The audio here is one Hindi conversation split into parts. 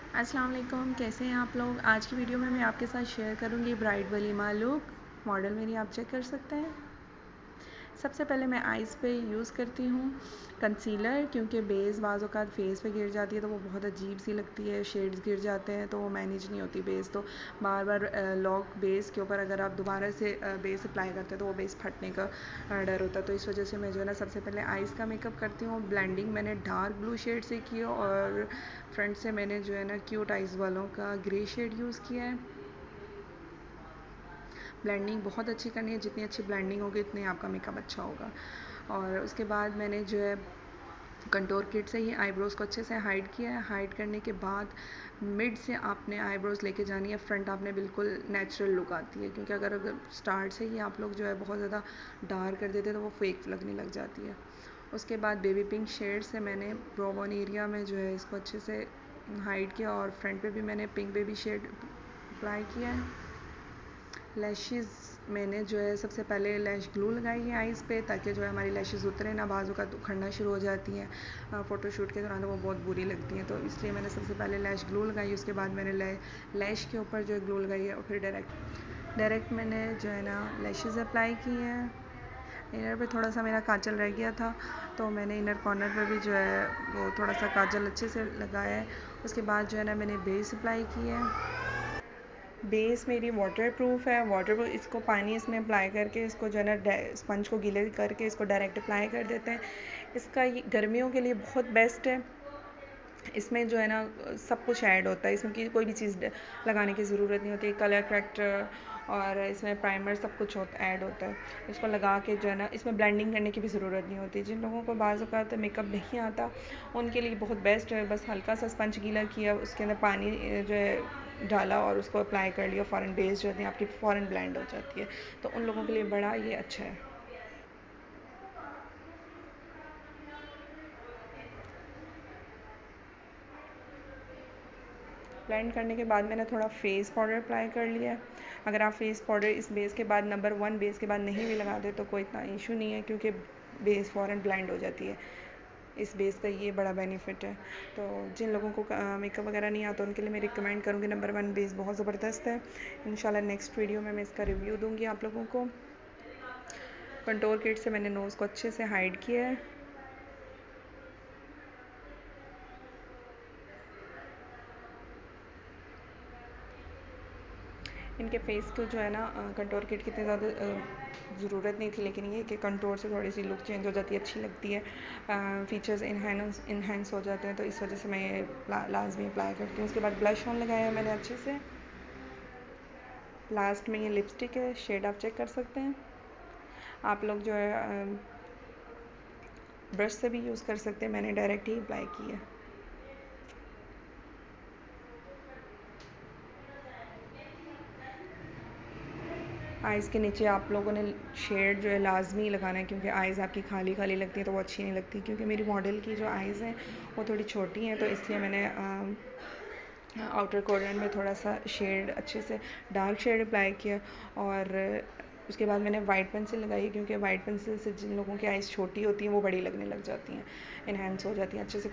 अस्सलाम वालेकुम, कैसे हैं आप लोग। आज की वीडियो में मैं आपके साथ शेयर करूंगी ब्राइड वलीमा लुक। मॉडल मेरी आप चेक कर सकते हैं। सबसे पहले मैं आइज़ पे यूज़ करती हूँ कंसीलर, क्योंकि बेस बाज़ औक़ात फेस पे गिर जाती है तो वो बहुत अजीब सी लगती है, शेड्स गिर जाते हैं तो वो मैनेज नहीं होती बेस। तो बार बार लॉक बेस के ऊपर अगर आप दोबारा से बेस अप्लाई करते हैं तो वो बेस फटने का डर होता है। तो इस वजह से मैं जो है ना सबसे पहले आइज़ का मेकअप करती हूँ। ब्लेंडिंग मैंने डार्क ब्लू शेड से की और फ्रंट से मैंने जो है ना क्यूट आइज़ वालों का ग्रे शेड यूज़ किया है। ब्लेंडिंग बहुत अच्छी करनी है, जितनी अच्छी ब्लेंडिंग होगी उतनी आपका मेकअप अच्छा होगा। और उसके बाद मैंने जो है कंटोर किट से ही आईब्रोज़ को अच्छे से हाइड किया है। हाइड करने के बाद मिड से आपने आईब्रोज़ लेके जानी है, फ्रंट आपने बिल्कुल नेचुरल लुक आती है, क्योंकि अगर स्टार्ट से ही आप लोग जो है बहुत ज़्यादा डार्क कर देते हैं तो वो फेक लगने लग जाती है। उसके बाद बेबी पिंक शेड से मैंने ब्रो बोन एरिया में जो है इसको अच्छे से हाइड किया और फ्रंट पे भी मैंने पिंक बेबी शेड अप्लाई किया है। लैशेज़ मैंने जो है सबसे पहले लैश ग्लू लगाई है आइज़ पे, ताकि जो है हमारी लैशेज़ उतरे ना। बाजू का उखड़ना शुरू हो जाती हैं फ़ोटोशूट के दौरान, तो वो बहुत बुरी लगती हैं। तो इसलिए मैंने सबसे पहले लैश ग्लू लगाई, उसके बाद मैंने लैश के ऊपर जो है ग्लू लगाई है और फिर डायरेक्ट मैंने जो है ना लैशेज़ अप्लाई की हैं। इनर पे थोड़ा सा मेरा काजल रह गया था तो मैंने इनर कॉर्नर पर भी जो है वो थोड़ा सा काजल अच्छे से लगाया है। उसके बाद जो है ना मैंने बेस अप्लाई की है। बेस मेरी वाटर प्रूफ है। वाटर प्रूफ, इसको पानी इसमें अप्लाई करके इसको जो है ना स्पंज को गीले करके इसको डायरेक्ट अप्लाई कर देते हैं। इसका ये गर्मियों के लिए बहुत बेस्ट है। इसमें जो है ना सब कुछ ऐड होता है, इसमें कोई भी चीज़ लगाने की ज़रूरत नहीं होती। कलर करेक्टर और इसमें प्राइमर सब कुछ ऐड होता है। इसको लगा के जो है ना इसमें ब्लेंडिंग करने की भी ज़रूरत नहीं होती। जिन लोगों को बाज़ औक़ात मेकअप नहीं आता उनके लिए बहुत बेस्ट है। बस हल्का सा स्पंज गीला किया, उसके अंदर पानी जो है डाला और उसको अप्लाई कर लिया, फ़ौरन बेस जो है आपकी फ़ौरन ब्लेंड हो जाती है। तो उन लोगों के लिए बड़ा ये अच्छा है। ब्लेंड करने के बाद मैंने थोड़ा फेस पाउडर अप्लाई कर लिया है। अगर आप फेस पाउडर इस बेस के बाद नंबर 1 बेस के बाद नहीं भी लगाते तो कोई इतना इशू नहीं है, क्योंकि बेस फ़ौरन ब्लेंड हो जाती है। इस बेस का ये बड़ा बेनिफिट है। तो जिन लोगों को मेकअप वगैरह नहीं आता उनके लिए मैं रिकमेंड करूँगी नंबर 1 बेस बहुत ज़बरदस्त है। इंशाल्लाह नेक्स्ट वीडियो में मैं इसका रिव्यू दूँगी आप लोगों को। कंटोर किट से मैंने नोज़ को अच्छे से हाइड किया है। इनके फेस को जो है ना कंटोर किट की इतनी ज़्यादा ज़रूरत नहीं थी, लेकिन ये कि कंटोर से थोड़ी सी लुक चेंज हो जाती है, अच्छी लगती है। फीचर्स इन्हेंस हो जाते हैं, तो इस वजह से मैं ये लास्ट में अप्लाई करती हूँ। उसके बाद ब्लश ऑन लगाया है मैंने अच्छे से। लास्ट में ये लिपस्टिक है, शेड आप चेक कर सकते हैं। आप लोग जो है ब्रश से भी यूज़ कर सकते हैं, मैंने डायरेक्ट ही अप्लाई की है। आइज़ के नीचे आप लोगों ने शेड जो है लाजमी लगाना है, क्योंकि आइज़ आपकी खाली खाली लगती है तो वो अच्छी नहीं लगती। क्योंकि मेरी मॉडल की जो आइज़ हैं वो थोड़ी छोटी हैं, तो इसलिए मैंने आउटर कॉर्नर में थोड़ा सा शेड अच्छे से डार्क शेड अप्लाई किया। और उसके बाद मैंने वाइट पेंसिल लगाई, क्योंकि वाइट पेंसिल से जिन लोगों की आइज़ छोटी होती हैं वो बड़ी लगने लग जाती हैं, इन्हेंस हो जाती हैं, अच्छे से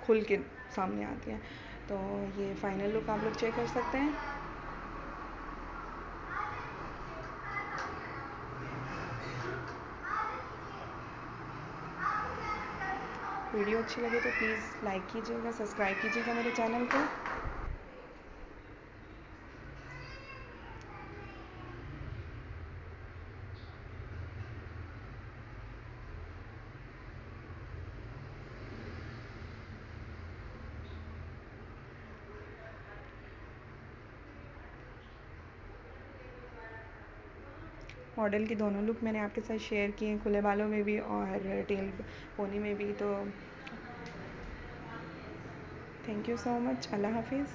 खुल के सामने आती हैं। तो ये फाइनल लुक आप लोग चेक कर सकते हैं। वीडियो अच्छी लगे तो प्लीज़ लाइक कीजिएगा, सब्सक्राइब कीजिएगा मेरे चैनल को। मॉडल की दोनों लुक मैंने आपके साथ शेयर किए हैं, खुले बालों में भी और टेल पोनी में भी। तो थैंक यू सो मच। अल्लाह हाफिज़।